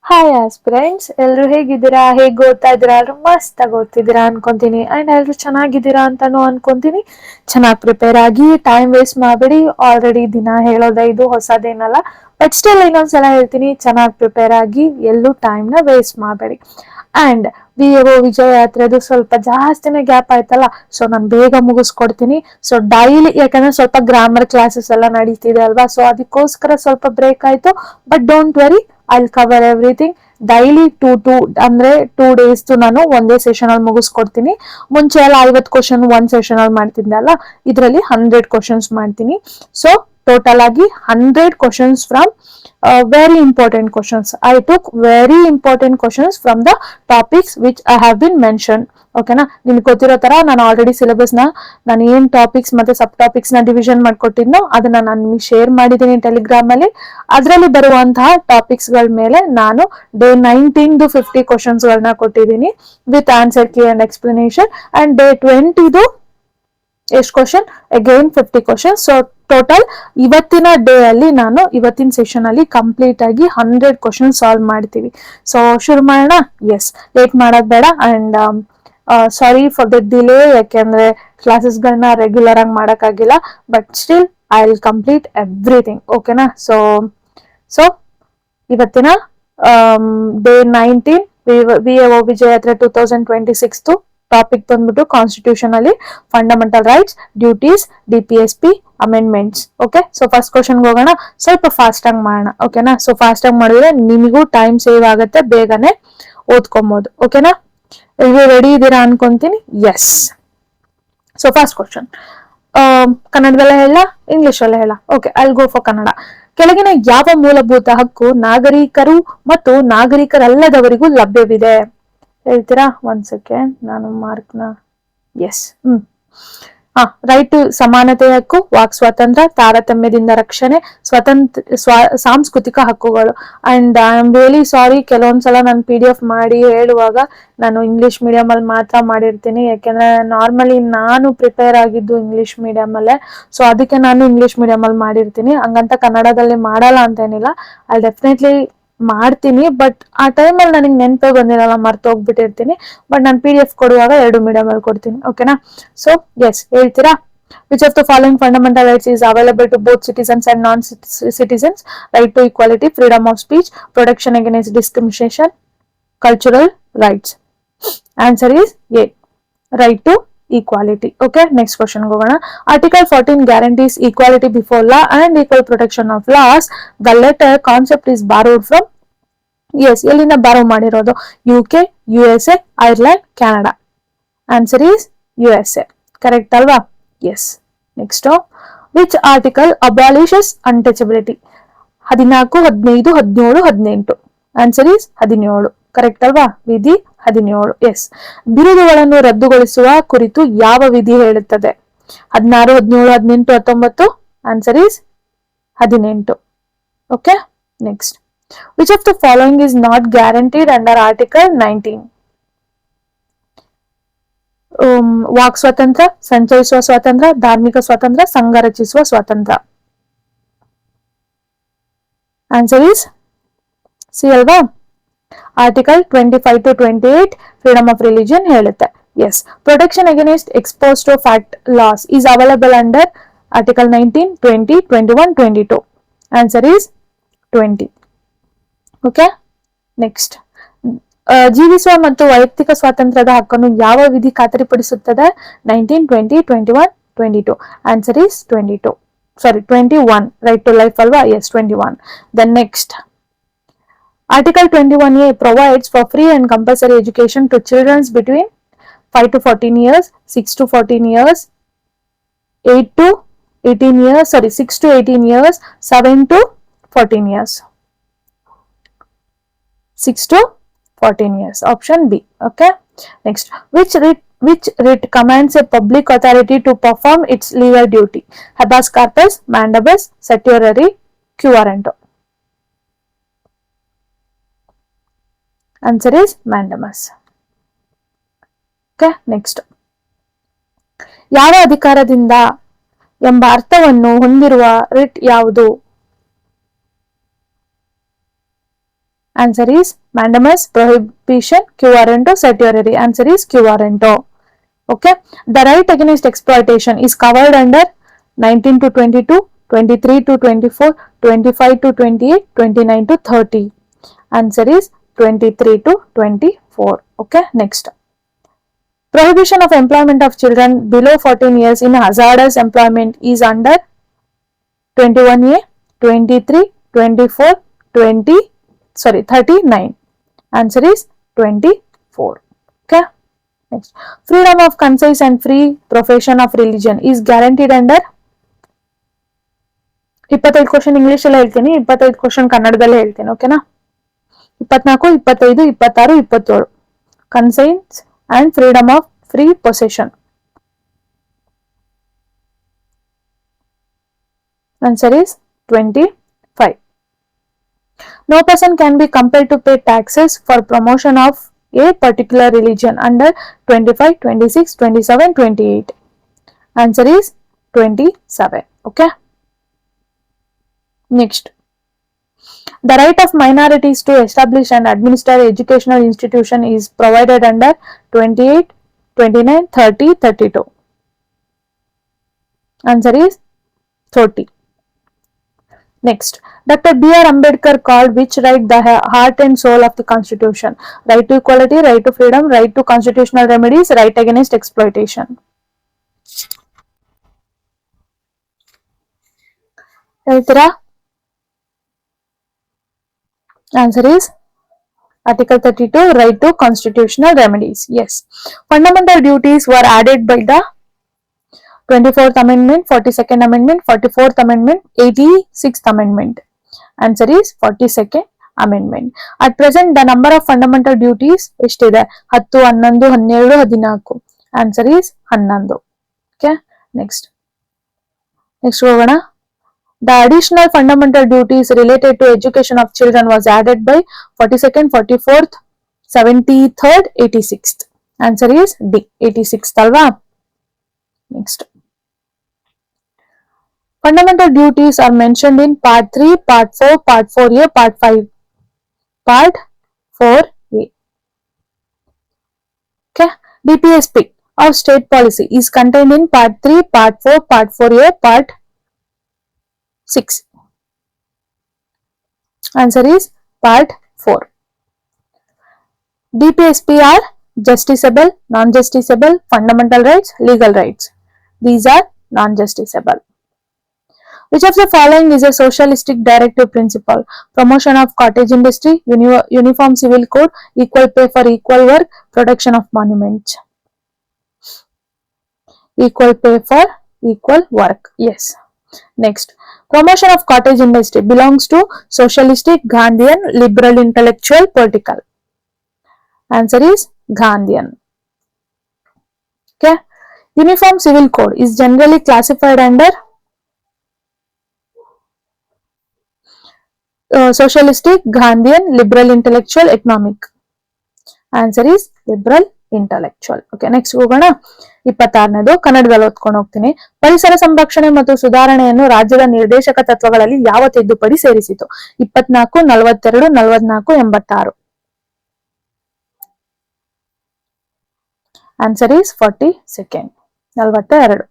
Hi aspirants, ಎಲ್ರು ಹೇಗಿದ್ದೀರಾ? ಹೇಗ್ ಓದ್ತಾ ಇದ್ದೀರಾ? ಎಲ್ರು ಮಸ್ತ್ ಆಗಿ ಓದ್ತಿದ್ದೀರಾ ಅನ್ಕೊಂತೀನಿ. ಅಂಡ್ ಎಲ್ರು ಚೆನ್ನಾಗಿದ್ದೀರಾ ಅಂತಾನು ಅನ್ಕೊಂತೀನಿ. ಚೆನ್ನಾಗಿ ಪ್ರಿಪೇರ್ ಆಗಿ, ಟೈಮ್ ವೇಸ್ಟ್ ಮಾಡಬೇಡಿ. ಆಲ್ರೆಡಿ ದಿನ ಹೇಳೋದೇ ಇದು, ಹೊಸದೇನಲ್ಲ. ಬಟ್ ಸ್ಟಿಲ್ ಇನ್ನೊಂದ್ಸಲ ಹೇಳ್ತೀನಿ, ಚೆನ್ನಾಗಿ ಪ್ರಿಪೇರ್ ಆಗಿ, ಎಲ್ಲೂ ಟೈಮ್ ನ ವೇಸ್ಟ್ ಮಾಡಬೇಡಿ. ಅಂಡ್ ವಿಜಯ ಯಾತ್ರೆದು ಸ್ವಲ್ಪ ಜಾಸ್ತಿನೇ ಗ್ಯಾಪ್ ಆಯ್ತಲ್ಲ, ಸೊ ನಾನು ಬೇಗ ಮುಗಿಸ್ಕೊಡ್ತೀನಿ. ಸೊ ಡೈಲಿ, ಯಾಕಂದ್ರೆ ಸ್ವಲ್ಪ ಗ್ರಾಮರ್ ಕ್ಲಾಸಸ್ ಎಲ್ಲ ನಡೀತಿದೆ ಅಲ್ವಾ, ಸೊ ಅದಕ್ಕೋಸ್ಕರ ಸ್ವಲ್ಪ ಬ್ರೇಕ್ ಆಯ್ತು. But don't worry, I'll cover everything. Daily ಅಂದ್ರೆ 2 days ನಾನು ಒಂದೇ ಸೆಷನ್ ಅಲ್ಲಿ ಮುಗಿಸ್ಕೊಡ್ತೀನಿ. ಮುಂಚೆ ಎಲ್ಲ 50 ಕ್ವಶನ್ ಒಂದ್ ಸೆಷನ್ ಅಲ್ಲಿ ಮಾಡ್ತಿದ್ದೆ ಅಲ್ಲ, ಇದರಲ್ಲಿ 100 ಕ್ವಶನ್ಸ್ ಮಾಡ್ತೀನಿ. ಸೊ ಟೋಟಲ್ ಆಗಿ 100 questions from very important questions. I took very important questions from the topics which I have been mention. ಓಕೆನಾ? ನಿಮ್ಗೆ ಗೊತ್ತಿರೋ ತರ ನಾನು ಆಲ್ರೆಡಿ ಸಿಲೆಬಸ್ ನಾನು ಏನ್ ಟಾಪಿಕ್ಸ್ ಮತ್ತೆ ಸಬ್ ಟಾಪಿಕ್ಸ್ ಡಿವಿಷನ್ ಮಾಡ್ಕೊಟ್ಟಿದ್ನೋ ಅದನ್ನ ನಾನು ನಿಮಗೆ ಶೇರ್ ಮಾಡಿದ್ದೀನಿ ಟೆಲಿಗ್ರಾಮ್ ಅಲ್ಲಿ. ಅದರಲ್ಲಿ ಬರುವಂತಹ ಟಾಪಿಕ್ಸ್ ಗಳ ಮೇಲೆ ನಾನು ಡೇ 19 50 ಕ್ವಶನ್ಸ್ ಕೊಟ್ಟಿದ್ದೀನಿ with answer key and explanation. And day 20 ಎಷ್ಟು question? Again 50 question. So total ಇವತ್ತಿನ ಡೇ ಅಲ್ಲಿ ಇವತ್ತಿನ ಸೆಷನ್ ಅಲ್ಲಿ ಕಂಪ್ಲೀಟ್ ಆಗಿ 100 ಕ್ವಶನ್ ಸಾಲ್ವ್ ಮಾಡ್ತೀವಿ. ಸೊ ಶುರು ಮಾಡೋಣ. ಎಸ್, ಲೇಟ್ ಮಾಡೋದ್ ಬೇಡ. And sorry for the delay, ಯಾಕೆಂದ್ರೆ ಕ್ಲಾಸಸ್ ಗಳನ್ನ ರೆಗ್ಯುಲರ್ ಆಗಿ ಮಾಡಕ್ಕಾಗಿಲ್ಲ. But still I will complete everything. ಓಕೆನಾ? ಸೊ ಇವತ್ತಿನ ಡೇ 19 ವಿ ವಿಜಯಯಾತ್ರೆ 2026 ಟಾಪಿಕ್ ಬಂದ್ಬಿಟ್ಟು ಕಾನ್ಸ್ಟಿಟ್ಯೂಷನ್ ಅಲ್ಲಿ fundamental rights, duties, DPSP, amendments. Okay, so first question ಹೋಗೋಣ. ಸ್ವಲ್ಪ ಫಾಸ್ಟ್ ಆಗಿ ಮಾಡೋಣ. ಓಕೆನಾ? ಸೊ ಫಾಸ್ಟ್ ಆಗಿ ಮಾಡಿದ್ರೆ ನಿಮಗೂ ಟೈಮ್ ಸೇವ್ ಆಗುತ್ತೆ, ಬೇಗನೆ ಓದ್ಕೊಬಹುದು. ಓಕೆನಾ? ರೆಡಿ ಇದ್ದೀರಾ ಅನ್ಕೊಂತೀನಿ. ಎಸ್. ಸೊ ಫಸ್ಟ್ ಕ್ವಶನ್ ಕನ್ನಡದಲ್ಲೇ ಹೇಳ, ಇಂಗ್ಲಿಷ್ ಅಲ್ಲೇ ಹೇಳ? Okay, I will go for Kannada. ಕೆಳಗಿನ ಯಾವ ಮೂಲಭೂತ ಹಕ್ಕು ನಾಗರಿಕರು ಮತ್ತು ನಾಗರಿಕರಲ್ಲದವರಿಗೂ ಲಭ್ಯವಿದೆ? ಹೇಳ್ತೀರಾ? 1 ಸೆಕೆಂಡ್, ನಾನು ಮಾರ್ಕ್ನ. ಎಸ್. ರೈಟ್ ಟು ಸಮಾನತೆ ಹಕ್ಕು, ವಾಕ್ ಸ್ವಾತಂತ್ರ್ಯ, ತಾರತಮ್ಯದಿಂದ ರಕ್ಷಣೆ, ಸಾಂಸ್ಕೃತಿಕ ಹಕ್ಕುಗಳು. And I am really sorry, ಕೆಲವೊಂದ್ಸಲ ನಾನು PDF ಮಾಡಿ ಹೇಳುವಾಗ ನಾನು ಇಂಗ್ಲಿಷ್ ಮೀಡಿಯಂ ಅಲ್ಲಿ ಮಾತ್ರ ಮಾಡಿರ್ತೀನಿ. ಯಾಕೆಂದ್ರೆ ನಾರ್ಮಲಿ ನಾನು ಪ್ರಿಪೇರ್ ಆಗಿದ್ದು ಇಂಗ್ಲಿಷ್ ಮೀಡಿಯಂ ಅಲ್ಲೇ. ಸೊ ಅದಕ್ಕೆ ನಾನು ಇಂಗ್ಲಿಷ್ ಮೀಡಿಯಂ ಅಲ್ಲಿ ಮಾಡಿರ್ತೀನಿ. ಹಂಗಂತ ಕನ್ನಡದಲ್ಲಿ ಮಾಡಲ್ಲ ಅಂತೇನಿಲ್ಲ, ಅಲ್ಲಿ ಡೆಫಿನೆಟ್ಲಿ ಮಾಡ್ತೀನಿ. ಬಟ್ ಆ ಟೈಮಲ್ಲಿ ನನಗೆ ನೆನಪೇ ಬಂದಿರಲ್ಲ, ಮರ್ತೋಗ್ಬಿಟ್ಟಿರ್ತೀನಿ. ಬಟ್ ನಾನು PDF ಕೊಡುವಾಗ 2 ಮೀಡಿಯಂ ಅಲ್ಲಿ ಕೊಡ್ತೀನಿ. ಓಕೆನಾ? ಸೊ ಎಸ್, ಹೇಳ್ತೀರಾ? Which of the following fundamental rights is available to both citizens and non-citizens? Right to equality, freedom of speech, protection against discrimination, cultural rights. Answer is A, right to equality. Okay, next question ಹೋಗೋಣ. Article 14 guarantees equality before law and equal protection of laws. The latter concept is borrowed from, yes, ಎಲ್ಲಿಂದ ಬಾರೋ ಮಾಡಿರೋದು? UK, USA, Ireland, Canada. Answer is USA. Correct ಅಲ್ವಾ? Yes. Next, which article abolishes untouchability? 14, 15, 17, 18. Answer is 17. Correct ಅಲ್ವಾ? ವಿಧಿ 17. S. ಬಿರುದುಗಳನ್ನು ರದ್ದುಗೊಳಿಸುವ ಕುರಿತು ಯಾವ ವಿಧಿ ಹೇಳುತ್ತದೆ? 16, 17, 18, 19. Answer is 18. Okay, next. Which of the following is not guaranteed under Article 19? ವಾಕ್ ಸ್ವಾತಂತ್ರ್ಯ, ಸಂಚರಿಸುವ ಸ್ವಾತಂತ್ರ್ಯ, ಧಾರ್ಮಿಕ ಸ್ವಾತಂತ್ರ್ಯ, ಸಂಘ ರಚಿಸುವ ಸ್ವಾತಂತ್ರ್ಯ. ಆನ್ಸರ್ ಈಸ್ ಸಿ ಅಲ್ವಾ? Article 25 to 28 freedom of religion ಹೇಳುತ್ತೆ. Yes. Protection against ex post facto laws is available under article 19, 20, 21, 22. Answer is 20. Okay, next. ಜೀವಿಸುವ ಮತ್ತು ವೈಯಕ್ತಿಕ ಸ್ವಾತಂತ್ರ್ಯದ ಹಕ್ಕನ್ನು ಯಾವ ವಿಧಿ ಖಾತರಿಪಡಿಸುತ್ತದೆ? 19, 20, 21, 22. Answer is 22. Sorry, 21. Right to life ಅಲ್ವಾ? Yes, 21. Then next, article 21A provides for free and compulsory education to children between 5 to 14 years, 6 to 14 years, 8 to 18 years, 6 to 18 years, 7 to 14 years. 6 to 14 years. Option B. Okay. Next, which writ commands a public authority to perform its legal duty? Habeas corpus, mandamus, certiorari, quo warranto. Answer is mandamus. Okay, next. ಯಾವ ಅಧಿಕಾರದಿಂದ ಎಂಬ ಅರ್ಥವನ್ನು ಹೊಂದಿರುವ writ ಯಾವುದು? Answer is mandamus, prohibition, quo warranto, certiorari. Answer is quo warranto. Okay. The right against exploitation is covered under 19 to 22, 23 to 24, 25 to 28, 29 to 30. Answer is 23 to 24. Okay. Next. Prohibition of employment of children below 14 years in hazardous employment is under 21A, 23, 24, 39. Answer is 24. Okay. Next. Freedom of conscience and free profession of religion is guaranteed under 25 question English ಅಲ್ಲಿ ಹೇಳ್ತೀನಿ, 25 question ಕನ್ನಡದಲ್ಲೇ ಹೇಳ್ತೀನಿ. ಓಕೆನಾ? 24, 25, 26, 27. Conscience and freedom of free possession. Answer is 25. No person can be compelled to pay taxes for promotion of a particular religion under 25, 26, 27, 28. Answer is 27. Okay. Next. The right of minorities to establish and administer educational institution is provided under 28, 29, 30, 32. Answer is 30. Next. Dr. B.R. Ambedkar called which right the heart and soul of the Constitution? Right to equality, right to freedom, right to constitutional remedies, right against exploitation. ಹೇಳ್ತೀರಾ? Answer is Article 32, right to constitutional remedies. Yes. Fundamental duties were added by the 24th Amendment, 42nd Amendment, 44th Amendment, 86th Amendment. Answer is 42nd Amendment. At present, the number of fundamental duties ಎಷ್ಟಿದೆ? 10, 11, 12, 14. Answer is 11. Okay. Next ಹೋಗೋಣ. The additional fundamental duties related to education of children was added by 42nd, 44th, 73rd, 86th. Answer is D, 86th alva. Next. Fundamental duties are mentioned in Part 3, Part 4, Part 4A, Part 5. Part 4A. Okay. DPSP of state policy is contained in Part 3, Part 4, Part 4A, Part 6. Answer is Part 4. DPSP are justiciable, non-justiciable, fundamental rights, legal rights. These are non-justiciable. Which of the following is a socialistic directive principle? Promotion of cottage industry, uniform civil code, equal pay for equal work, protection of monuments. Equal pay for equal work. Yes. Next. Promotion of cottage industry belongs to socialistic, Gandhian, liberal, intellectual, political. Answer is Gandhian. Okay. Uniform civil code is generally classified under socialistic, Gandhian, liberal, intellectual, economic. Answer is liberal, intellectual. Okay. Next ಹೋಗೋಣ. 26ನೇದು ಕನ್ನಡದಲ್ಲಿ ಓದ್ಕೊಂಡು ಹೋಗ್ತೀನಿ. ಪರಿಸರ ಸಂರಕ್ಷಣೆ ಮತ್ತು ಸುಧಾರಣೆಯನ್ನು ರಾಜ್ಯದ ನಿರ್ದೇಶಕ ತತ್ವಗಳಲ್ಲಿ ಯಾವ ತಿದ್ದುಪಡಿ ಸೇರಿಸಿತು? 24, 42, 44, 86. Answer is 42. 42.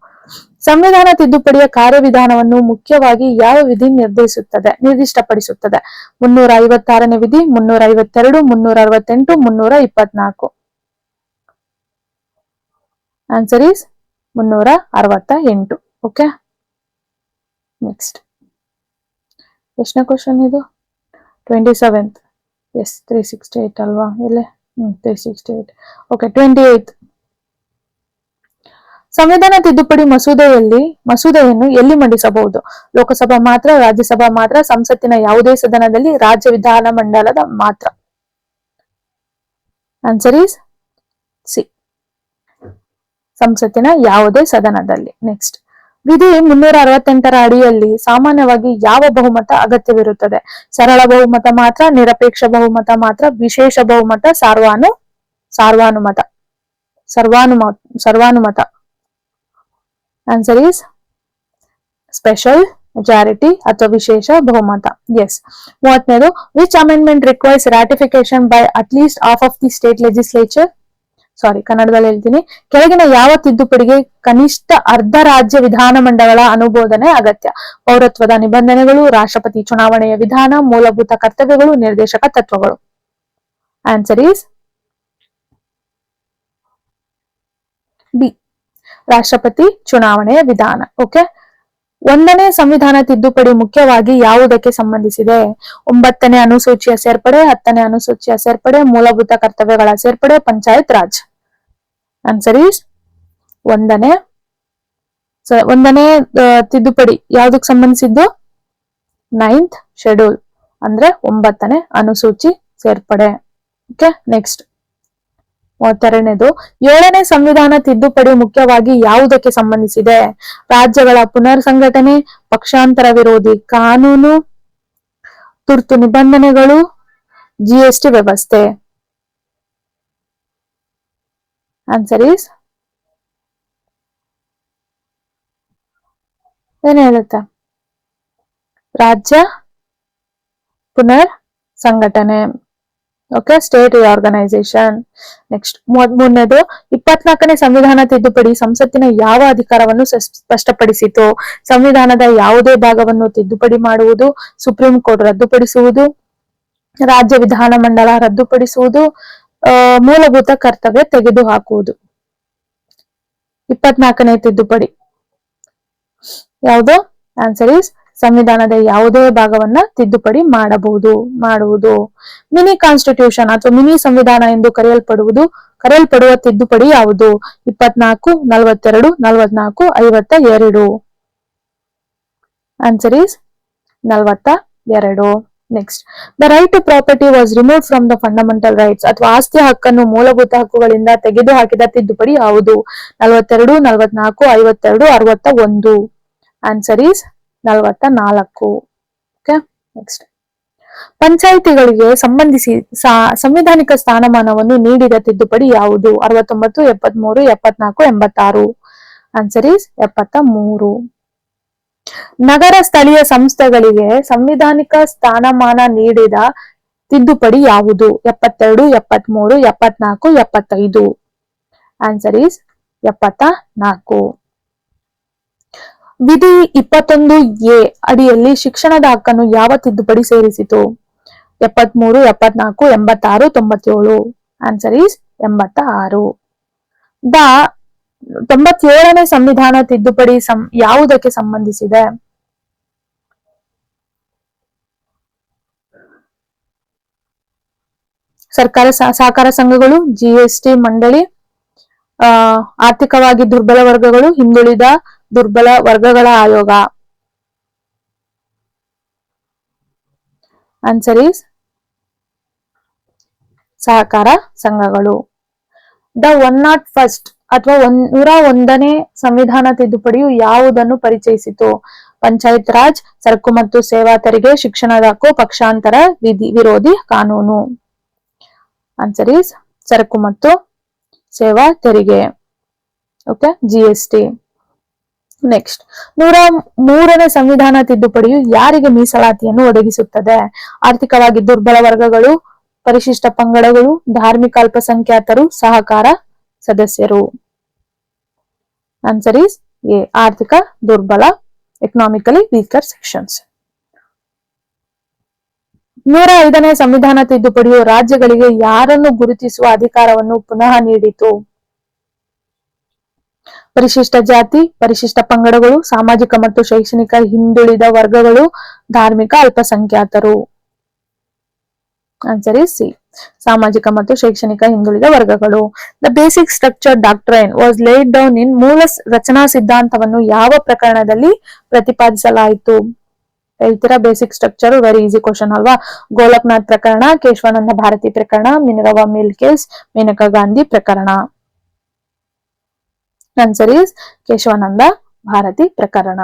ಸಂವಿಧಾನ ತಿದ್ದುಪಡಿಯ ಕಾರ್ಯವಿಧಾನವನ್ನು ಮುಖ್ಯವಾಗಿ ಯಾವ ವಿಧಿ ನಿರ್ದಿಷ್ಟಪಡಿಸುತ್ತದೆ? 356ನೇ ವಿಧಿ, 352, 368, 324. Answer is 368. ಓಕೆ. ನೆಕ್ಸ್ಟ್ ಎಷ್ಟನೇ ಕ್ವಶನ್ ಇದು? 27th. ಎಸ್, 368 ಅಲ್ವಾ? ಇಲ್ಲೇ 368. ಓಕೆ. 28. ಸಂವಿಧಾನ ತಿದ್ದುಪಡಿ ಮಸೂದೆಯನ್ನು ಎಲ್ಲಿ ಮಂಡಿಸಬಹುದು? ಲೋಕಸಭಾ ಮಾತ್ರ, ರಾಜ್ಯಸಭಾ ಮಾತ್ರ, ಸಂಸತ್ತಿನ ಯಾವುದೇ ಸದನದಲ್ಲಿ, ರಾಜ್ಯ ವಿಧಾನ ಮಂಡಲದ ಮಾತ್ರ. ಆನ್ಸರ್ ಈಸ್ ಸಿ, ಸಂಸತ್ತಿನ ಯಾವುದೇ ಸದನದಲ್ಲಿ. ನೆಕ್ಸ್ಟ್. ವಿಧಿ 368ರ ಅಡಿಯಲ್ಲಿ ಸಾಮಾನ್ಯವಾಗಿ ಯಾವ ಬಹುಮತ ಅಗತ್ಯವಿರುತ್ತದೆ? ಸರಳ ಬಹುಮತ ಮಾತ್ರ, ನಿರಪೇಕ್ಷ ಬಹುಮತ ಮಾತ್ರ, ವಿಶೇಷ ಬಹುಮತ, ಸರ್ವಾನುಮತ. ಆನ್ಸರ್ ಈಸ್ ಸ್ಪೆಷಲ್ ಮೆಜಾರಿಟಿ ಅಥವಾ ವಿಶೇಷ ಬಹುಮತ. ಎಸ್. 30ನೇದು, which amendment requires ratification by at least half of the state legislature. ಕನ್ನಡದಲ್ಲಿ ಹೇಳ್ತೀನಿ. ಕೆಳಗಿನ ಯಾವ ತಿದ್ದುಪಡಿಗೆ ಕನಿಷ್ಠ ಅರ್ಧ ರಾಜ್ಯ ವಿಧಾನಮಂಡಲಗಳ ಅನುಮೋದನೆ ಅಗತ್ಯ? ಪೌರತ್ವದ ನಿಬಂಧನೆಗಳು, ರಾಷ್ಟ್ರಪತಿ ಚುನಾವಣೆಯ ವಿಧಾನ, ಮೂಲಭೂತ ಕರ್ತವ್ಯಗಳು, ನಿರ್ದೇಶಕ ತತ್ವಗಳು. ಆನ್ಸರ್ ಈಸ್ ಬಿ, ರಾಷ್ಟ್ರಪತಿ ಚುನಾವಣೆಯ ವಿಧಾನ. ಓಕೆ. 1ನೇ ಸಂವಿಧಾನ ತಿದ್ದುಪಡಿ ಮುಖ್ಯವಾಗಿ ಯಾವುದಕ್ಕೆ ಸಂಬಂಧಿಸಿದೆ? 9ನೇ ಅನುಸೂಚಿಯ ಸೇರ್ಪಡೆ, 10ನೇ ಅನುಸೂಚಿಯ ಸೇರ್ಪಡೆ, ಮೂಲಭೂತ ಕರ್ತವ್ಯಗಳ ಸೇರ್ಪಡೆ, ಪಂಚಾಯತ್ ರಾಜ್. ಆನ್ಸರ್ ಈಸ್ 1ನೇ ತಿದ್ದುಪಡಿ ಯಾವುದಕ್ಕೆ ಸಂಬಂಧಿಸಿದ್ದು? 9th ಶೆಡ್ಯೂಲ್ ಅಂದ್ರೆ 9ನೇ ಅನುಸೂಚಿ ಸೇರ್ಪಡೆ. ಓಕೆ. ನೆಕ್ಸ್ಟ್ 32ನೇದು, 7ನೇ ಸಂವಿಧಾನ ತಿದ್ದುಪಡಿ ಮುಖ್ಯವಾಗಿ ಯಾವುದಕ್ಕೆ ಸಂಬಂಧಿಸಿದೆ? ರಾಜ್ಯಗಳ ಪುನರ್ ಸಂಘಟನೆ, ಪಕ್ಷಾಂತರ ವಿರೋಧಿ ಕಾನೂನು, ತುರ್ತು ನಿಬಂಧನೆಗಳು, GST ವ್ಯವಸ್ಥೆ. ಆನ್ಸರ್ ಈಸ್ ಏನ್ ಹೇಳುತ್ತೆ? ರಾಜ್ಯ ಪುನರ್ ಸಂಘಟನೆ. ಓಕೆ. State reorganisation. ನೆಕ್ಸ್ಟ್ 33ನೇದು, 24ನೇ ಸಂವಿಧಾನ ತಿದ್ದುಪಡಿ ಸಂಸತ್ತಿನ ಯಾವ ಅಧಿಕಾರವನ್ನು ಸ್ಪಷ್ಟಪಡಿಸಿತು? ಸಂವಿಧಾನದ ಯಾವುದೇ ಭಾಗವನ್ನು ತಿದ್ದುಪಡಿ ಮಾಡುವುದು, ಸುಪ್ರೀಂ ಕೋರ್ಟ್ ರದ್ದುಪಡಿಸುವುದು, ರಾಜ್ಯ ವಿಧಾನಮಂಡಲ ರದ್ದುಪಡಿಸುವುದು, ಮೂಲಭೂತ ಕರ್ತವ್ಯ ತೆಗೆದುಹಾಕುವುದು. 24ನೇ ತಿದ್ದುಪಡಿ ಯಾವುದು? ಆನ್ಸರ್ ಈಸ್ ಸಂವಿಧಾನದ ಯಾವುದೇ ಭಾಗವನ್ನ ತಿದ್ದುಪಡಿ ಮಾಡುವುದು. ಮಿನಿ ಕಾನ್ಸ್ಟಿಟ್ಯೂಷನ್ ಅಥವಾ ಮಿನಿ ಸಂವಿಧಾನ ಎಂದು ಕರೆಯಲ್ಪಡುವ ತಿದ್ದುಪಡಿ ಯಾವುದು? 24, 42, 44, 52. Answer is 42. Next, the right to property was removed from the fundamental rights ಅಥವಾ ಆಸ್ತಿಯ ಹಕ್ಕನ್ನು ಮೂಲಭೂತ ಹಕ್ಕುಗಳಿಂದ ತೆಗೆದುಹಾಕಿದ ತಿದ್ದುಪಡಿ ಯಾವುದು? 42, 44, 52, 61. Answer is 44. ಓಕೆ. ನೆಕ್ಸ್ಟ್, ಪಂಚಾಯಿತಿಗಳಿಗೆ ಸಂಬಂಧಿಸಿ ಸಂವಿಧಾನಿಕ ಸ್ಥಾನಮಾನವನ್ನು ನೀಡಿದ ತಿದ್ದುಪಡಿ ಯಾವುದು? 69, 73, 74, 86. Answer is 73. ನಗರ ಸ್ಥಳೀಯ ಸಂಸ್ಥೆಗಳಿಗೆ ಸಂವಿಧಾನಿಕ ಸ್ಥಾನಮಾನ ನೀಡಿದ ತಿದ್ದುಪಡಿ ಯಾವುದು? 72, 73, 74, 75. Answer is 74. ವಿಧಿ 21A ಅಡಿಯಲ್ಲಿ ಶಿಕ್ಷಣದ ಹಕ್ಕನ್ನು ಯಾವ ತಿದ್ದುಪಡಿ ಸೇರಿಸಿತು? 73, 74, 86, 97. Answer is 86. 97ನೇ ಸಂವಿಧಾನ ತಿದ್ದುಪಡಿ ಯಾವುದಕ್ಕೆ ಸಂಬಂಧಿಸಿದೆ? ಸರ್ಕಾರ ಸಹಕಾರ ಸಂಘಗಳು, GST ಮಂಡಳಿ, ಆರ್ಥಿಕವಾಗಿ ದುರ್ಬಲ ವರ್ಗಗಳು, ಹಿಂದುಳಿದ ದುರ್ಬಲ ವರ್ಗಗಳ ಆಯೋಗ. ಆನ್ಸರ್ ಈಸ್ ಸಹಕಾರ ಸಂಘಗಳು. ದ 101st ಅಥವಾ 101ನೇ ಸಂವಿಧಾನ ತಿದ್ದುಪಡಿಯು ಯಾವುದನ್ನು ಪರಿಚಯಿಸಿತು? ಪಂಚಾಯತ್ ರಾಜ್, ಸರಕು ಮತ್ತು ಸೇವಾ ತೆರಿಗೆ, ಶಿಕ್ಷಣದ ಹಕ್ಕು, ಪಕ್ಷಾಂತರ ವಿರೋಧಿ ಕಾನೂನು. ಆನ್ಸರ್ ಈಸ್ ಸರಕು ಮತ್ತು ಸೇವಾ ತೆರಿಗೆ. ಓಕೆ. GST. ನೆಕ್ಸ್ಟ್, 103ನೇ ಸಂವಿಧಾನ ತಿದ್ದುಪಡಿಯು ಯಾರಿಗೆ ಮೀಸಲಾತಿಯನ್ನು ಒದಗಿಸುತ್ತದೆ? ಆರ್ಥಿಕವಾಗಿ ದುರ್ಬಲ ವರ್ಗಗಳು, ಪರಿಶಿಷ್ಟ ಪಂಗಡಗಳು, ಧಾರ್ಮಿಕ ಅಲ್ಪಸಂಖ್ಯಾತರು, ಸಹಕಾರ ಸದಸ್ಯರು. ಆನ್ಸರ್ ಈಸ್ ಎ, ಆರ್ಥಿಕ ದುರ್ಬಲ, ಎಕನಾಮಿಕಲಿ ವೀಕರ್ ಸೆಕ್ಷನ್ಸ್. 105ನೇ ಸಂವಿಧಾನ ತಿದ್ದುಪಡಿಯು ರಾಜ್ಯಗಳಿಗೆ ಯಾರನ್ನು ಗುರುತಿಸುವ ಅಧಿಕಾರವನ್ನು ಪುನಃ ನೀಡಿತು? ಪರಿಶಿಷ್ಟ ಜಾತಿ, ಪರಿಶಿಷ್ಟ ಪಂಗಡಗಳು, ಸಾಮಾಜಿಕ ಮತ್ತು ಶೈಕ್ಷಣಿಕ ಹಿಂದುಳಿದ ವರ್ಗಗಳು, ಧಾರ್ಮಿಕ ಅಲ್ಪಸಂಖ್ಯಾತರು. ಆನ್ಸರ್ ಈಸ್ ಸಿ, ಸಾಮಾಜಿಕ ಮತ್ತು ಶೈಕ್ಷಣಿಕ ಹಿಂದುಳಿದ ವರ್ಗಗಳು. The basic structure doctrine was laid down in ಮೂಲ ರಚನಾ ಸಿದ್ಧಾಂತವನ್ನು ಯಾವ ಪ್ರಕರಣದಲ್ಲಿ ಪ್ರತಿಪಾದಿಸಲಾಯಿತು? ಹೇಳ್ತೀರಾ? Basic structure very easy question ಅಲ್ವಾ? ಗೋಲಕ್ನಾಥ್ ಪ್ರಕರಣ, ಕೇಶವಾನಂದ ಭಾರತಿ ಪ್ರಕರಣ, Minerva mill case, Maneka Gandhi ಪ್ರಕರಣ. ಆನ್ಸರ್ ಈಸ್ ಕೇಶವಾನಂದ ಭಾರತಿ ಪ್ರಕರಣ.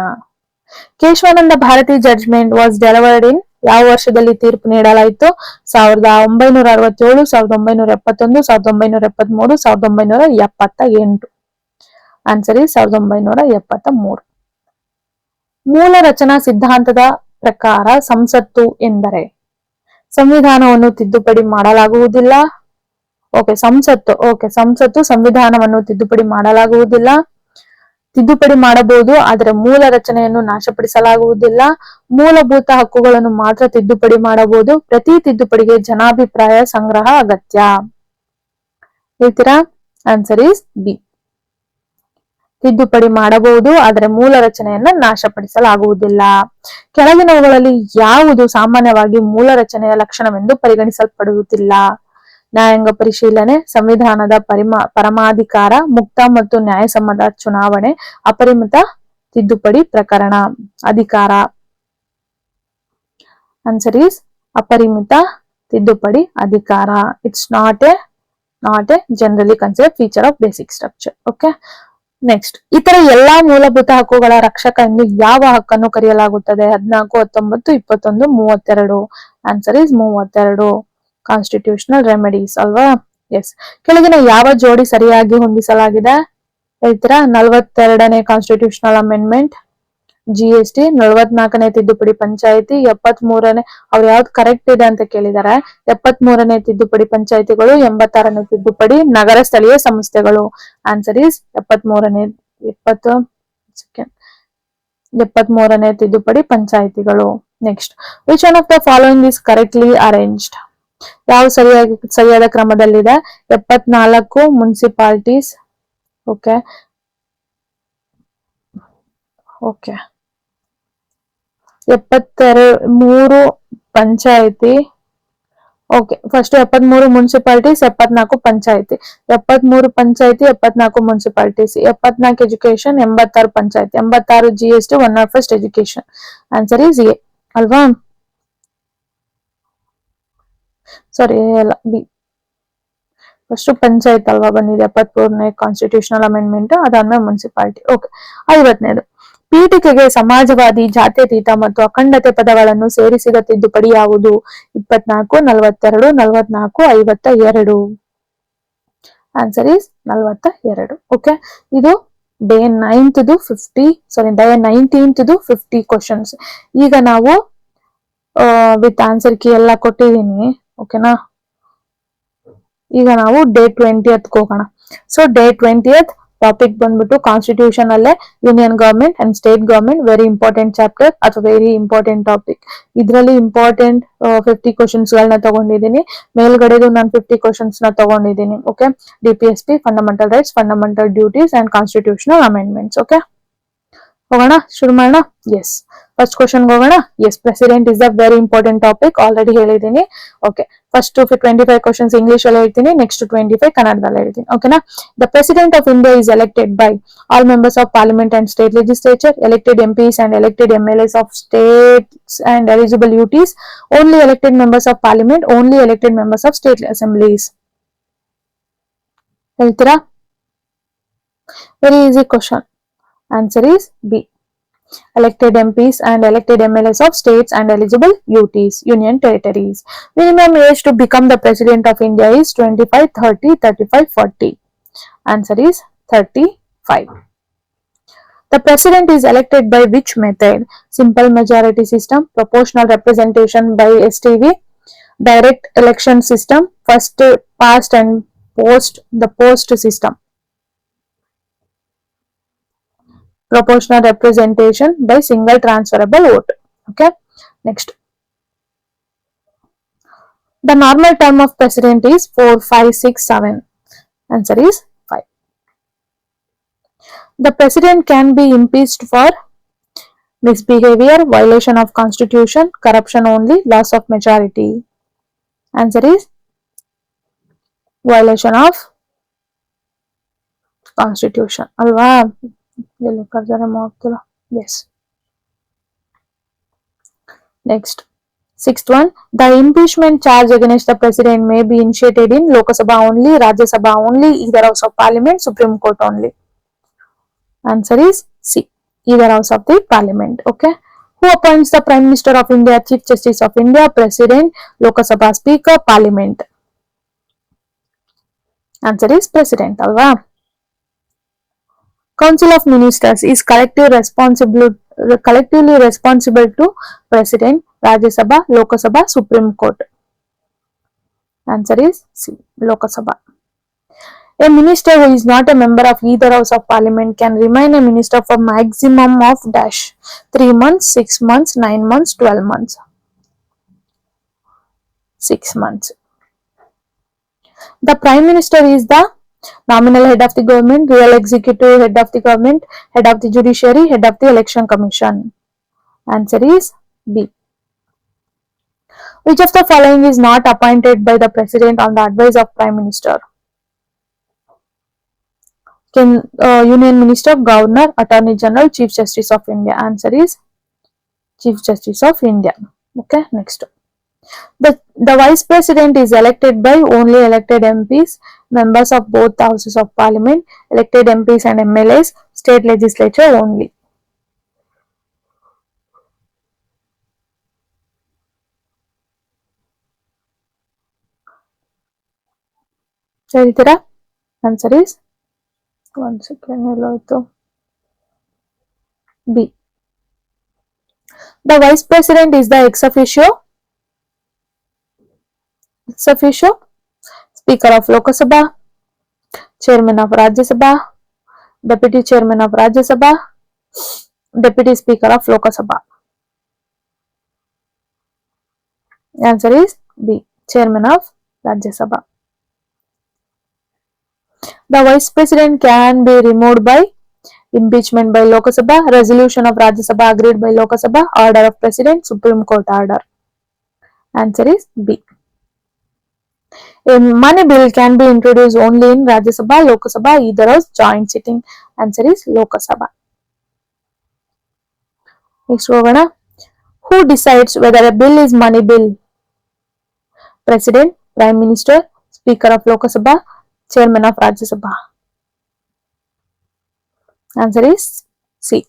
Kesavananda Bharati judgment was delivered in ಯಾವ ವರ್ಷದಲ್ಲಿ ತೀರ್ಪು ನೀಡಲಾಯಿತು? 1967, 1971, 1973, 1978. Answer is 1973. ಮೂಲ ರಚನಾ ಸಿದ್ಧಾಂತದ ಪ್ರಕಾರ ಸಂಸತ್ತು ಎಂದರೆ ಸಂವಿಧಾನವನ್ನು ತಿದ್ದುಪಡಿ ಮಾಡಲಾಗುವುದಿಲ್ಲ. ಸಂಸತ್ತು ಸಂವಿಧಾನವನ್ನು ತಿದ್ದುಪಡಿ ಮಾಡಲಾಗುವುದಿಲ್ಲ. ತಿದ್ದುಪಡಿ ಮಾಡಬಹುದು, ಆದರೆ ಮೂಲ ರಚನೆಯನ್ನು ನಾಶಪಡಿಸಲಾಗುವುದಿಲ್ಲ. ಮೂಲಭೂತ ಹಕ್ಕುಗಳನ್ನು ಮಾತ್ರ ತಿದ್ದುಪಡಿ ಮಾಡಬಹುದು. ಪ್ರತಿ ತಿದ್ದುಪಡಿಗೆ ಜನಾಭಿಪ್ರಾಯ ಸಂಗ್ರಹ ಅಗತ್ಯ. ಹೇಳ್ತೀರಾ? Answer is B. ತಿದ್ದುಪಡಿ ಮಾಡಬಹುದು, ಆದರೆ ಮೂಲ ರಚನೆಯನ್ನ ನಾಶಪಡಿಸಲಾಗುವುದಿಲ್ಲ. ಕೆಳಗಿನವುಗಳಲ್ಲಿ ಯಾವುದು ಸಾಮಾನ್ಯವಾಗಿ ಮೂಲ ರಚನೆಯ ಲಕ್ಷಣವೆಂದು ಪರಿಗಣಿಸಲ್ಪಡುವುದಿಲ್ಲ? ನ್ಯಾಯಾಂಗ ಪರಿಶೀಲನೆ, ಸಂವಿಧಾನದ ಪರಮಾಧಿಕಾರ, ಮುಕ್ತ ಮತ್ತು ನ್ಯಾಯಸಮ್ಮತ ಚುನಾವಣೆ, ಅಪರಿಮಿತ ತಿದ್ದುಪಡಿ ಪ್ರಕರಣ ಅಧಿಕಾರ. ಆನ್ಸರ್ ಈಸ್ ಅಪರಿಮಿತ ತಿದ್ದುಪಡಿ ಅಧಿಕಾರ. It's not A generally considered feature of basic structure. Okay, next, ಇತರ ಎಲ್ಲಾ ಮೂಲಭೂತ ಹಕ್ಕುಗಳ ರಕ್ಷಕ ಎಂದು ಯಾವ ಹಕ್ಕನ್ನು ಕರೆಯಲಾಗುತ್ತದೆ? 14, 19, 21, 32. Answer is 32. ಕಾನ್ಸ್ಟಿಟ್ಯೂಷನಲ್ ರೆಮಿಡೀಸ್ ಅಲ್ವಾ? ಎಸ್. ಕೆಳಗಿನ ಯಾವ ಜೋಡಿ ಸರಿಯಾಗಿ ಹೊಂದಿಸಲಾಗಿದೆ? ಹೇಳ್ತೀರಾ? 42ನೇ ಕಾನ್ಸ್ಟಿಟ್ಯೂಷನಲ್ ಅಮೆಂಡ್ಮೆಂಟ್ GST, 44ನೇ ತಿದ್ದುಪಡಿ ಪಂಚಾಯಿತಿ, 73ನೇ ಅವ್ರು ಯಾವ್ದು ಕರೆಕ್ಟ್ ಇದೆ ಅಂತ ಕೇಳಿದ್ದಾರೆ. 73ನೇ ತಿದ್ದುಪಡಿ ಪಂಚಾಯಿತಿಗಳು, 86ನೇ ತಿದ್ದುಪಡಿ ನಗರ ಸ್ಥಳೀಯ ಸಂಸ್ಥೆಗಳು. ಆನ್ಸರ್ ಈಸ್ 73ನೇ ತಿದ್ದುಪಡಿ ಪಂಚಾಯಿತಿಗಳು. Next, which one of the following is correctly arranged? ಯಾವ ಸರಿಯಾದ ಕ್ರಮದಲ್ಲಿದೆ? 74 municipalities. Okay, 73 panchayat. Okay, first 73 municipalities, 74 panchayat. 73 panchayat, 74 municipalities, 74 education, 86 panchayat, 86 GST, 101st education. Answer is A ಅಲ್ವಾ? ಸಾರಿ, ಅಲ್ಲ, ಬಿ. ಫಸ್ಟ್ ಪಂಚಾಯತ್ ಅಲ್ವಾ ಬಂದಿದೆ 74ನೇ ಕಾನ್ಸ್ಟಿಟ್ಯೂಷನಲ್ ಅಮೆಂಡ್ಮೆಂಟ್, ಅದಾದ್ಮೇಲೆ ಮುನ್ಸಿಪಾಲಿಟಿ. ಓಕೆ, 50ನೇದು, ಪೀಠಿಕೆಗೆ ಸಮಾಜವಾದಿ, ಜಾತ್ಯತೀತ ಮತ್ತು ಅಖಂಡತೆ ಪದಗಳನ್ನು ಸೇರಿಸಿದ ತಿದ್ದುಪಡಿ ಯಾವುದು? 24, 42, 44, 52. Answer is 42. ಓಕೆ, ಇದು ಡೇ 19th ಕ್ವಶನ್ಸ್. ಈಗ ನಾವು ವಿತ್ ಆನ್ಸರ್ ಕೀ ಎಲ್ಲ ಕೊಟ್ಟಿದ್ದೀನಿ. ಓಕೆನಾ? ಈಗ ನಾವು ಡೇ 20th ಹೋಗೋಣ. ಸೊ ಡೇ 20th ಟಾಪಿಕ್ ಬಂದ್ಬಿಟ್ಟು ಕಾನ್ಸ್ಟಿಟ್ಯೂಷನ್ ಅಲ್ಲೇ union government and state government, very important chapter ಅಥವಾ ವೆರಿ ಇಂಪಾರ್ಟೆಂಟ್ ಟಾಪಿಕ್. ಇದರಲ್ಲಿ ಇಂಪಾರ್ಟೆಂಟ್ 50 ಕ್ವಶನ್ಸ್ ಗಳನ್ನ ತಗೊಂಡಿದ್ದೀನಿ. ಮೇಲ್ಗಡೆದು ನಾನು 50 ಕ್ವಶನ್ಸ್ ನ ತಗೊಂಡಿದ್ದೀನಿ. Okay, DPSP, fundamental rights, fundamental duties and constitutional amendments. Okay, ಹೋಗೋಣ, ಶುರು ಮಾಡೋಣ. ಎಸ್, ಫಸ್ಟ್ ಕ್ವಶನ್ ಹೋಗೋಣ. Yes, president is a very important topic, already ಹೇಳಿದ್ದೀನಿ. ಓಕೆ, ಫಸ್ಟ್ 25 ಕ್ವಶನ್ಸ್ ಇಂಗ್ಲಿಷ್ ಅಲ್ಲಿ ಹೇಳ್ತೀನಿ, ನೆಕ್ಸ್ಟ್ 25 ಕನ್ನಡದಲ್ಲಿ ಹೇಳ್ತೀನಿ. ಓಕೆನಾ? The president of India is elected by all members of parliament and state legislature, elected MPs and elected MLAs of states and eligible UTs, only elected members of parliament, only elected members of state assemblies. ಹೇಳ್ತೀರಾ? Very easy question. Answer is B. Elected MPs and elected MLAs of states and eligible UTs, Union Territories. Minimum age to become the President of India is 25, 30, 35, 40. Answer is 35. The President is elected by which method? Simple majority system, proportional representation by STV, direct election system, first past and post, the post system. Proportional representation by single transferable vote. Okay, next, the normal term of president is 4, 5, 6, 7. Answer is 5. The president can be impeached for misbehavior, violation of constitution, corruption only, loss of majority. Answer is violation of constitution alva? Yes. Next, sixth one, the impeachment charge against the president may be initiated in Lok Sabha only, Rajya Sabha only, either house of parliament, Supreme Court only. Answer is C, either house of the parliament. Okay, who appoints the Prime Minister of India, Chief Justice of India, President, Lok Sabha Speaker, Parliament? Answer is President alva? Council of Ministers is collective collectively responsible to President, Rajya Sabha, Lok Sabha, Supreme Court. Answer is C. Lok Sabha. A minister who is not a member of either house of parliament can remain a minister for maximum of dash 3 months, 6 months, 9 months, 12 months. 6 months. The Prime Minister is the nominal head of the government, real executive head of the government, head of the judiciary, head of the election commission. Answer is B. Which of the following is not appointed by the President on the advice of Prime Minister? Union Minister, Governor, Attorney General, Chief Justice of India. Answer is Chief Justice of India. Okay, next. The Vice President is elected by only elected MPs, members of both houses of Parliament, elected MPs and MLAs, state legislature only. Charitara? Answer is 1 second. B. The Vice President is the ex officio Speaker of Lok Sabha, Chairman of Rajya Sabha, Deputy Chairman of Rajya Sabha, Deputy Speaker of Lok Sabha. Answer is B. Chairman of Rajya Sabha. The Vice President can be removed by impeachment by Lok Sabha, resolution of Rajya Sabha agreed by Lok Sabha, order of President, Supreme Court order. Answer is B. A money bill can be introduced only in Rajya Sabha, Lok Sabha, either house joint sitting. Answer is Lok Sabha. Next, who decides whether a bill is money bill? President, Prime Minister, Speaker of Lok Sabha, Chairman of Rajya Sabha. Answer is C.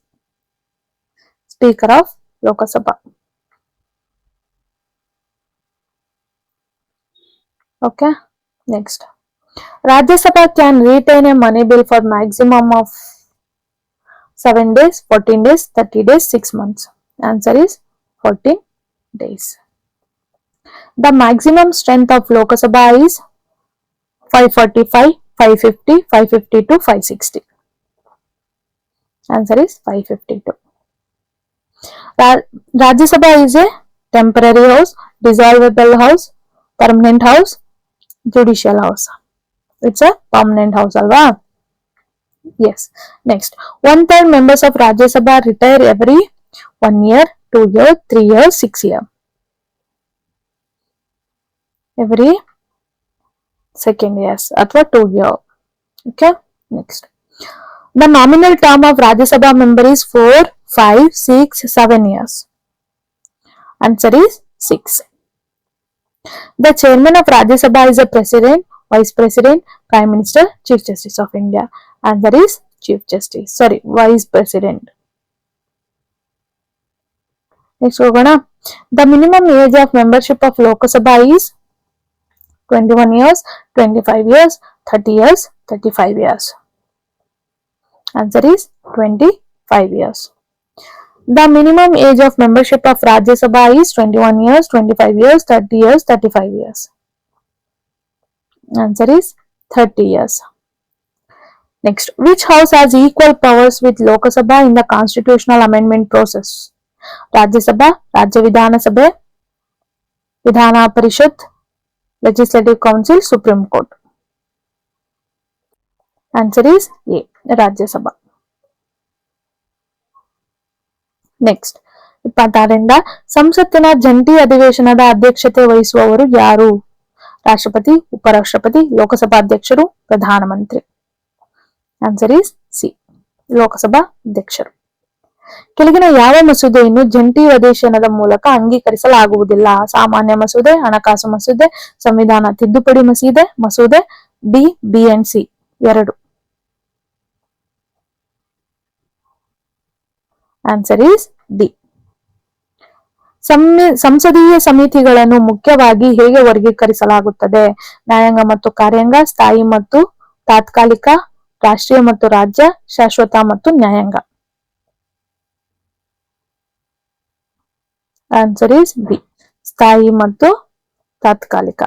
Speaker of Lok Sabha. Okay, next. Rajya Sabha can retain a money bill for maximum of 7 days, 14 days, 30 days, 6 months. Answer is 14 days. The maximum strength of Lok Sabha is 545, 550, 552, 560. Answer is 552. Rajya Sabha is a temporary house, dissolvable house, permanent house, judicial house. It's a permanent house, alva? Yes. Next, 1/3 members of Rajya Sabha retire every 1 year, 2 years, 3 years, 6 years. Every second years, athwa 2 years. Okay. Next, the nominal term of Rajya Sabha member is 4, 5, 6, 7 years. Answer is 6. The chairman of Rajya Sabha is a president, vice president, prime minister, chief justice of India. Answer is chief justice. Sorry, vice president. Next, we're gonna. The minimum age of membership of Lok Sabha is 21 years, 25 years, 30 years, 35 years. Answer is 25 years. The minimum age of membership of Rajya Sabha is 21 years, 25 years, 30 years, 35 years. Answer is 30 years. Next, which house has equal powers with Lok Sabha in the constitutional amendment process? Rajya Sabha, Rajya Vidhana Sabha, Vidhana Parishad, Legislative Council, Supreme Court. Answer is A. Rajya Sabha. Next 26ರಿಂದ ಸಂಸತ್ತಿನ ಜಂಟಿ ಅಧಿವೇಶನದ ಅಧ್ಯಕ್ಷತೆ ವಹಿಸುವವರು ಯಾರು? ರಾಷ್ಟ್ರಪತಿ, ಉಪರಾಷ್ಟ್ರಪತಿ, ಲೋಕಸಭಾ ಅಧ್ಯಕ್ಷರು, ಪ್ರಧಾನಮಂತ್ರಿ. Answer is C. ಲೋಕಸಭಾ ಅಧ್ಯಕ್ಷರು. ಕೆಳಗಿನ ಯಾವ ಮಸೂದೆಯನ್ನು ಜಂಟಿ ಅಧಿವೇಶನದ ಮೂಲಕ ಅಂಗೀಕರಿಸಲಾಗುವುದಿಲ್ಲ? ಸಾಮಾನ್ಯ ಮಸೂದೆ, ಹಣಕಾಸು ಮಸೂದೆ, ಸಂವಿಧಾನ ತಿದ್ದುಪಡಿ ಮಸೂದೆ, ಡಿ, ಬಿ ಅಂಡ್ ಸಿ ಎರಡು. Answer is D. ಸಂಸದೀಯ ಸಮಿತಿಗಳನ್ನು ಮುಖ್ಯವಾಗಿ ಹೇಗೆ ವರ್ಗೀಕರಿಸಲಾಗುತ್ತದೆ? ನ್ಯಾಯಾಂಗ ಮತ್ತು ಕಾರ್ಯಾಂಗ, ಸ್ಥಾಯಿ ಮತ್ತು ತಾತ್ಕಾಲಿಕ, ರಾಷ್ಟ್ರೀಯ ಮತ್ತು ರಾಜ್ಯ, ಶಾಶ್ವತ ಮತ್ತು ನ್ಯಾಯಾಂಗ. ಆನ್ಸರ್ ಇಸ್ ಬಿ, ಸ್ಥಾಯಿ ಮತ್ತು ತಾತ್ಕಾಲಿಕ.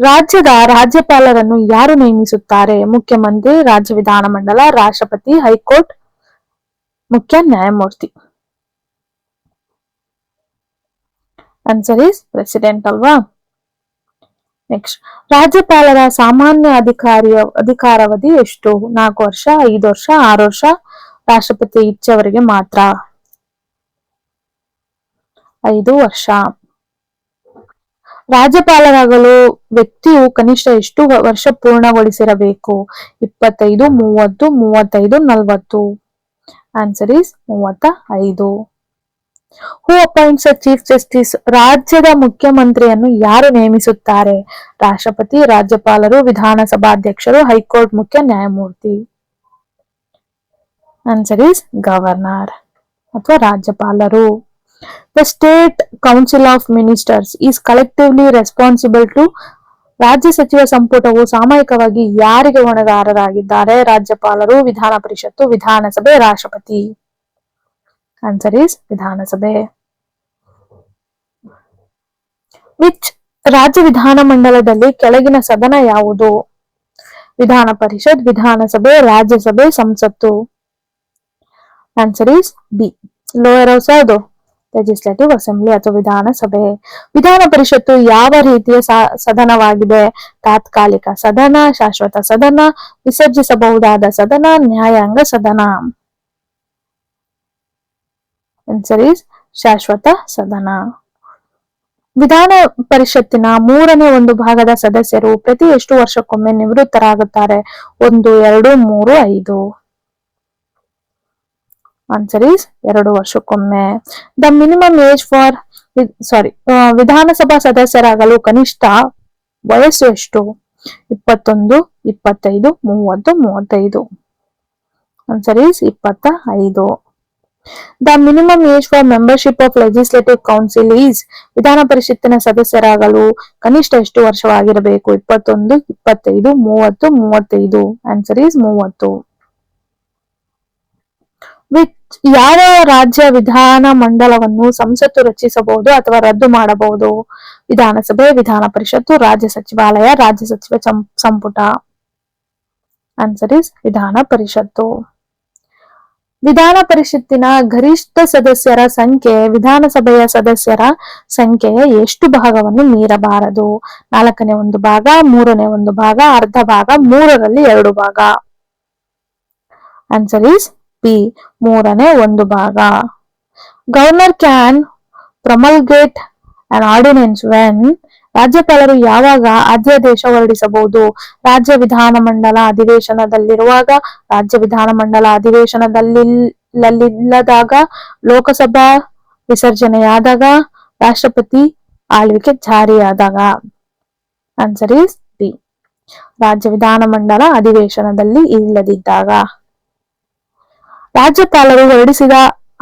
ರಾಜ್ಯದ ರಾಜ್ಯಪಾಲರನ್ನು ಯಾರು ನೇಮಿಸುತ್ತಾರೆ? ಮುಖ್ಯಮಂತ್ರಿ, ರಾಜ್ಯ ವಿಧಾನಮಂಡಲ, ರಾಷ್ಟ್ರಪತಿ, ಹೈಕೋರ್ಟ್, ಮುಖ್ಯ ನ್ಯಾಯಮೂರ್ತಿ. ಆನ್ಸರ್ ಇಸ್ ಪ್ರೆಸಿಡೆಂಟ್ ಅಲ್ವಾ. ನೆಕ್ಸ್ಟ್, ರಾಜ್ಯಪಾಲರ ಸಾಮಾನ್ಯ ಅಧಿಕಾರಾವಧಿ ಎಷ್ಟು? 4 ವರ್ಷ, 5 ವರ್ಷ, 6 ವರ್ಷ, ರಾಷ್ಟ್ರಪತಿ ಇಚ್ಛೆವರೆಗೆ ಮಾತ್ರ? 5 ವರ್ಷ. ರಾಜ್ಯಪಾಲರಾಗಲು ವ್ಯಕ್ತಿಯು ಕನಿಷ್ಠ ಎಷ್ಟು ವರ್ಷ ಪೂರ್ಣಗೊಳಿಸಿರಬೇಕು? 25, 30, 35, 40? Answer is 35. Who appoints a chief justice? ರಾಜ್ಯದ ಮುಖ್ಯಮಂತ್ರಿಯನ್ನು ಯಾರು ನೇಮಿಸುತ್ತಾರೆ? ರಾಷ್ಟ್ರಪತಿ, ರಾಜ್ಯಪಾಲರು, ವಿಧಾನಸಭಾಧ್ಯಕ್ಷರು, ಹೈಕೋರ್ಟ್ ಮುಖ್ಯ ನ್ಯಾಯಮೂರ್ತಿ? ಆನ್ಸರ್ ಇಸ್ ಗವರ್ನರ್ ಅಥವಾ ರಾಜ್ಯಪಾಲರು. The state council of ministers is collectively responsible to? ರಾಜ್ಯ ಸಚಿವ ಸಂಪುಟವು ಸಾಮೂಹಿಕವಾಗಿ ಯಾರಿಗೆ ಹೊಣೆಗಾರರಾಗಿದ್ದಾರೆ? ರಾಜ್ಯಪಾಲರು, ವಿಧಾನ ಪರಿಷತ್ತು, ವಿಧಾನಸಭೆ, ರಾಷ್ಟ್ರಪತಿ? ಆನ್ಸರ್ ಇಸ್ ವಿಧಾನಸಭೆ. ವಿಚ್ ರಾಜ್ಯ ವಿಧಾನಮಂಡಲದಲ್ಲಿ ಕೆಳಗಿನ ಸದನ ಯಾವುದು? ವಿಧಾನ ಪರಿಷತ್, ವಿಧಾನಸಭೆ, ರಾಜ್ಯಸಭೆ, ಸಂಸತ್ತು? Answer is B, lower house ಯಾವುದು? ಲೆಜಿಸ್ಲೇಟಿವ್ ಅಸೆಂಬ್ಲಿ ಅಥವಾ ವಿಧಾನಸಭೆ. ವಿಧಾನ ಪರಿಷತ್ತು ಯಾವ ರೀತಿಯ ಸದನವಾಗಿದೆ? ತಾತ್ಕಾಲಿಕ ಸದನ, ಶಾಶ್ವತ ಸದನ, ವಿಸರ್ಜಿಸಬಹುದಾದ ಸದನ, ನ್ಯಾಯಾಂಗ ಸದನ? ಆನ್ಸರ್ ಇಸ್ ಶಾಶ್ವತ ಸದನ. ವಿಧಾನ ಪರಿಷತ್ತಿನ 1/3 ಭಾಗದ ಸದಸ್ಯರು ಪ್ರತಿ ಎಷ್ಟು ವರ್ಷಕ್ಕೊಮ್ಮೆ ನಿವೃತ್ತರಾಗುತ್ತಾರೆ? 1, 2, 3, 5? ಆನ್ಸರ್ ಇಸ್ 2 ವರ್ಷಕ್ಕೊಮ್ಮೆ. ದ ಮಿನಿಮಮ್ ಏಜ್ ಫಾರ್ ವಿಧಾನಸಭಾ ಸದಸ್ಯರಾಗಲು ಕನಿಷ್ಠ ವಯಸ್ಸು ಎಷ್ಟು? 21, 25, 30, 35? Answer is 25. The minimum age for membership of legislative council is? ವಿಧಾನ ಪರಿಷತ್ತಿನ ಸದಸ್ಯರಾಗಲು ಕನಿಷ್ಠ ಎಷ್ಟು ವರ್ಷವಾಗಿರಬೇಕು? 21, 25, 30, 35? Answer is 30. ಯಾವ ರಾಜ್ಯ ವಿಧಾನ ಮಂಡಲವನ್ನು ಸಂಸತ್ತು ರಚಿಸಬಹುದು ಅಥವಾ ರದ್ದು ಮಾಡಬಹುದು? ವಿಧಾನಸಭೆ, ವಿಧಾನ ಪರಿಷತ್ತು, ರಾಜ್ಯ ಸಚಿವಾಲಯ, ರಾಜ್ಯ ಸಚಿವ ಸಂಪುಟ? ಆನ್ಸರ್ ಇಸ್ ವಿಧಾನ ಪರಿಷತ್ತು. ವಿಧಾನ ಪರಿಷತ್ತಿನ ಗರಿಷ್ಠ ಸದಸ್ಯರ ಸಂಖ್ಯೆ ವಿಧಾನಸಭೆಯ ಸದಸ್ಯರ ಸಂಖ್ಯೆಯ ಎಷ್ಟು ಭಾಗವನ್ನು ಮೀರಬಾರದು? 4/1 ಭಾಗ, 3/1 ಭಾಗ, ಅರ್ಧ ಭಾಗ, 3/2 ಭಾಗ? ಆನ್ಸರ್ ಈಸ್ ಬಿ, 3/1 ಭಾಗ. Governor can promulgate an ordinance when? ರಾಜ್ಯಪಾಲರು ಯಾವಾಗ ಅಧ್ಯಾದೇಶ ಹೊರಡಿಸಬಹುದು? ರಾಜ್ಯ ವಿಧಾನಮಂಡಲ ಅಧಿವೇಶನದಲ್ಲಿರುವಾಗ, ರಾಜ್ಯ ವಿಧಾನಮಂಡಲ ಅಧಿವೇಶನದಲ್ಲಿಲ್ಲದಾಗ, ಲೋಕಸಭಾ ವಿಸರ್ಜನೆಯಾದಾಗ, ರಾಷ್ಟ್ರಪತಿ ಆಳ್ವಿಕೆ ಜಾರಿಯಾದಾಗ? ಆನ್ಸರ್ ಈಸ್ ಬಿ, ರಾಜ್ಯ ವಿಧಾನಮಂಡಲ ಅಧಿವೇಶನದಲ್ಲಿ ಇಲ್ಲದಿದ್ದಾಗ. ರಾಜ್ಯಪಾಲರು ಹೊರಡಿಸಿದ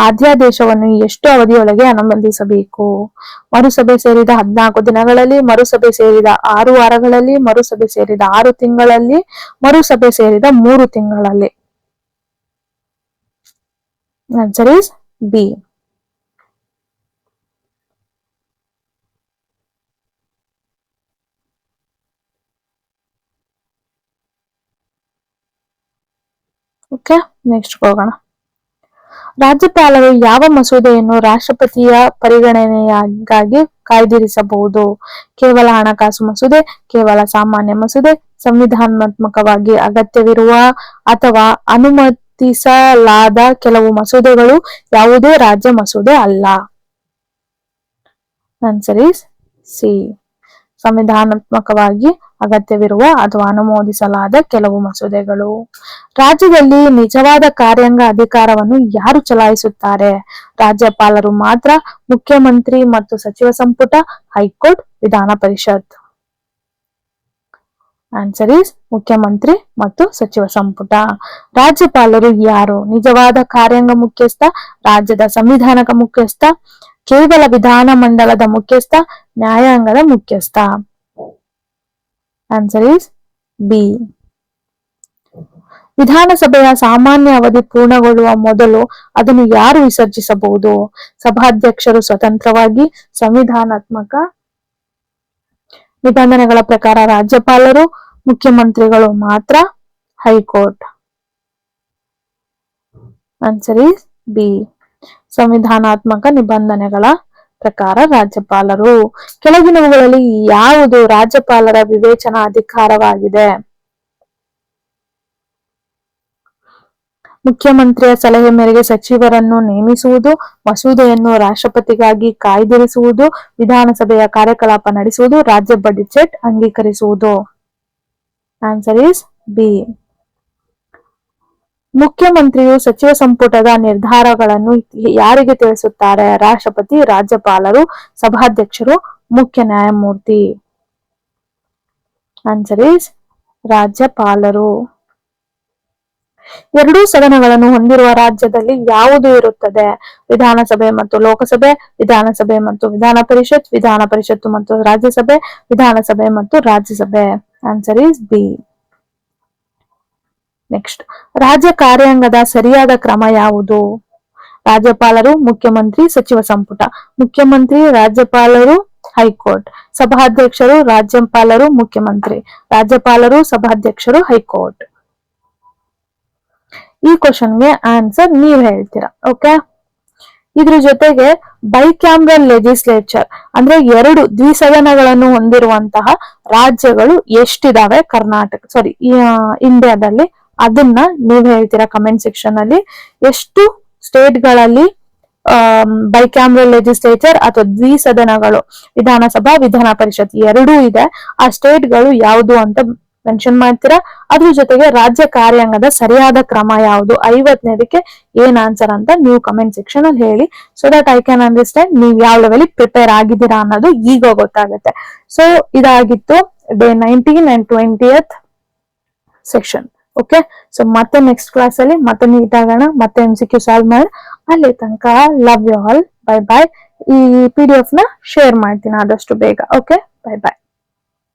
ಅಧ್ಯಾದೇಶವನ್ನು ಎಷ್ಟು ಅವಧಿಯೊಳಗೆ ಅನುಮೋದಿಸಬೇಕು? ಮರುಸಭೆ ಸೇರಿದ 14 ದಿನಗಳಲ್ಲಿ, ಮರುಸಭೆ ಸೇರಿದ 6 ವಾರಗಳಲ್ಲಿ, ಮರುಸಭೆ ಸೇರಿದ 6 ತಿಂಗಳಲ್ಲಿ, ಮರುಸಭೆ ಸೇರಿದ 3 ತಿಂಗಳಲ್ಲಿ? Answer is B. Okay, next ಹೋಗೋಣ. ರಾಜ್ಯಪಾಲರು ಯಾವ ಮಸೂದೆಯನ್ನು ರಾಷ್ಟ್ರಪತಿಯ ಪರಿಗಣನೆಗಾಗಿ ಕಾಯ್ದಿರಿಸಬಹುದು? ಕೇವಲ ಹಣಕಾಸು ಮಸೂದೆ, ಕೇವಲ ಸಾಮಾನ್ಯ ಮಸೂದೆ, ಸಂವಿಧಾನಾತ್ಮಕವಾಗಿ ಅಗತ್ಯವಿರುವ ಅಥವಾ ಅನುಮತಿಸಲಾದ ಕೆಲವು ಮಸೂದೆಗಳು ಯಾವುದೇ ರಾಜ್ಯ ಮಸೂದೆ ಅಲ್ಲ? ಆನ್ಸರ್ ಈಸ್ ಸಿ, ಸಂವಿಧಾನಾತ್ಮಕವಾಗಿ ಅಗತ್ಯವಿರುವ ಅಥವಾ ಅನುಮೋದಿಸಲಾದ ಕೆಲವು ಮಸೂದೆಗಳು. ರಾಜ್ಯದಲ್ಲಿ ನಿಜವಾದ ಕಾರ್ಯಾಂಗ ಅಧಿಕಾರವನ್ನು ಯಾರು ಚಲಾಯಿಸುತ್ತಾರೆ? ರಾಜ್ಯಪಾಲರು ಮಾತ್ರ, ಮುಖ್ಯಮಂತ್ರಿ ಮತ್ತು ಸಚಿವ ಸಂಪುಟ, ಹೈಕೋರ್ಟ್, ವಿಧಾನ ಪರಿಷತ್? ಆನ್ಸರ್ ಈಸ್ ಮುಖ್ಯಮಂತ್ರಿ ಮತ್ತು ಸಚಿವ ಸಂಪುಟ. ರಾಜ್ಯಪಾಲರು ಯಾರು? ನಿಜವಾದ ಕಾರ್ಯಾಂಗ ಮುಖ್ಯಸ್ಥ, ರಾಜ್ಯದ ಸಂವಿಧಾನಕ ಮುಖ್ಯಸ್ಥ, ಕೇವಲ ವಿಧಾನ ಮಂಡಲದ ಮುಖ್ಯಸ್ಥ, ನ್ಯಾಯಾಂಗದ ಮುಖ್ಯಸ್ಥ? Answer is B. ವಿಧಾನಸಭೆಯ ಸಾಮಾನ್ಯ ಅವಧಿ ಪೂರ್ಣಗೊಳ್ಳುವ ಮೊದಲು ಅದನ್ನು ಯಾರು ವಿಸರ್ಜಿಸಬಹುದು? ಸಭಾಧ್ಯಕ್ಷರು ಸ್ವತಂತ್ರವಾಗಿ. ಸಂವಿಧಾನಾತ್ಮಕ ನಿಬಂಧನೆಗಳ ಪ್ರಕಾರ ರಾಜ್ಯಪಾಲರು, ಮುಖ್ಯಮಂತ್ರಿಗಳು ಮಾತ್ರ, ಹೈಕೋರ್ಟ್. Answer is B. ಸಂವಿಧಾನಾತ್ಮಕ ನಿಬಂಧನೆಗಳ ಪ್ರಕಾರ ರಾಜ್ಯಪಾಲರು. ಕೆಳಗಿನವುಗಳಲ್ಲಿ ಯಾವುದು ರಾಜ್ಯಪಾಲರ ವಿವೇಚನಾ ಅಧಿಕಾರವಾಗಿದೆ? ಮುಖ್ಯಮಂತ್ರಿಯ ಸಲಹೆ ಮೇರೆಗೆ ಸಚಿವರನ್ನು ನೇಮಿಸುವುದು, ಮಸೂದೆಯನ್ನು ರಾಷ್ಟ್ರಪತಿಗಾಗಿ ಕಾಯ್ದಿರಿಸುವುದು, ವಿಧಾನಸಭೆಯ ಕಾರ್ಯಕಲಾಪ ನಡೆಸುವುದು, ರಾಜ್ಯ ಬಜೆಟ್ ಅಂಗೀಕರಿಸುವುದು. Answer is B. ಮುಖ್ಯಮಂತ್ರಿಯು ಸಚಿವ ಸಂಪುಟದ ನಿರ್ಧಾರಗಳನ್ನು ಯಾರಿಗೆ ತಿಳಿಸುತ್ತಾರೆ? ರಾಷ್ಟ್ರಪತಿ, ರಾಜ್ಯಪಾಲರು, ಸಭಾಧ್ಯಕ್ಷರು, ಮುಖ್ಯ ನ್ಯಾಯಮೂರ್ತಿ. ಆನ್ಸರ್ ಈಸ್ ರಾಜ್ಯಪಾಲರು. ಎರಡೂ ಸದನಗಳನ್ನು ಹೊಂದಿರುವ ರಾಜ್ಯದಲ್ಲಿ ಯಾವುದು ಇರುತ್ತದೆ? ವಿಧಾನಸಭೆ ಮತ್ತು ಲೋಕಸಭೆ, ವಿಧಾನಸಭೆ ಮತ್ತು ವಿಧಾನ ಪರಿಷತ್, ವಿಧಾನ ಪರಿಷತ್ತು ಮತ್ತು ರಾಜ್ಯಸಭೆ, ವಿಧಾನಸಭೆ ಮತ್ತು ರಾಜ್ಯಸಭೆ. Answer is B. ನೆಕ್ಸ್ಟ್, ರಾಜ್ಯ ಕಾರ್ಯಾಂಗದ ಸರಿಯಾದ ಕ್ರಮ ಯಾವುದು? ರಾಜ್ಯಪಾಲರು, ಮುಖ್ಯಮಂತ್ರಿ, ಸಚಿವ ಸಂಪುಟ. ಮುಖ್ಯಮಂತ್ರಿ, ರಾಜ್ಯಪಾಲರು, ಹೈಕೋರ್ಟ್. ಸಭಾಧ್ಯಕ್ಷರು, ರಾಜ್ಯಪಾಲರು, ಮುಖ್ಯಮಂತ್ರಿ. ರಾಜ್ಯಪಾಲರು, ಸಭಾಧ್ಯಕ್ಷರು, ಹೈಕೋರ್ಟ್. ಈ ಕ್ವಶನ್ಗೆ ಆನ್ಸರ್ ನೀವ್ ಹೇಳ್ತೀರಾ. ಓಕೆ, ಇದ್ರ ಜೊತೆಗೆ ಬೈಕ್ಯಾಮ್ರಲ್ ಲೆಜಿಸ್ಲೇಚರ್ ಅಂದ್ರೆ ಎರಡು ದ್ವಿಸದನಗಳನ್ನು ಹೊಂದಿರುವಂತಹ ರಾಜ್ಯಗಳು ಎಷ್ಟಿದಾವೆ ಇಂಡಿಯಾದಲ್ಲಿ, ಅದನ್ನ ನೀವ್ ಹೇಳ್ತೀರಾ ಕಮೆಂಟ್ ಸೆಕ್ಷನ್ ಅಲ್ಲಿ. ಎಷ್ಟು ಸ್ಟೇಟ್ ಗಳಲ್ಲಿ ಬೈಕ್ಯಾಮ್ರಲ್ ಲೆಜಿಸ್ಲೇಚರ್ ಅಥವಾ ದ್ವಿಸದನಗಳು, ವಿಧಾನಸಭಾ ವಿಧಾನ ಪರಿಷತ್ ಎರಡೂ ಇದೆ, ಆ ಸ್ಟೇಟ್ ಗಳು ಯಾವುದು ಅಂತ ಮೆನ್ಷನ್ ಮಾಡ್ತೀರಾ. ಅದ್ರ ಜೊತೆಗೆ ರಾಜ್ಯ ಕಾರ್ಯಾಂಗದ ಸರಿಯಾದ ಕ್ರಮ ಯಾವುದು, 50ನೇದಕ್ಕೆ ಏನ್ ಆನ್ಸರ್ ಅಂತ ನೀವು ಕಮೆಂಟ್ ಸೆಕ್ಷನ್ ಅಲ್ಲಿ ಹೇಳಿ. So that I can understand ನೀವು ಯಾವ ಲೆವೆಲ್ ಪ್ರಿಪೇರ್ ಆಗಿದ್ದೀರಾ ಅನ್ನೋದು ಈಗ ಗೊತ್ತಾಗುತ್ತೆ. ಸೊ ಇದಾಗಿತ್ತು day 19 and 20th section. Okay, so ಮತ್ತೆ ನೆಕ್ಸ್ಟ್ ಕ್ಲಾಸ್ ಅಲ್ಲಿ ಮತ್ತೆ ಮೀಟ್ ಆಗೋಣ, ಮತ್ತೆ MCQ ಸಾಲ್ವ್ ಮಾಡಿ. ಅಲ್ಲಿ ತನಕ love you all, bye bye. ಈ PDF ನ ಶೇರ್ ಮಾಡ್ತೀನಿ ಆದಷ್ಟು ಬೇಗ. ಓಕೆ, ಬೈ ಬಾಯ್.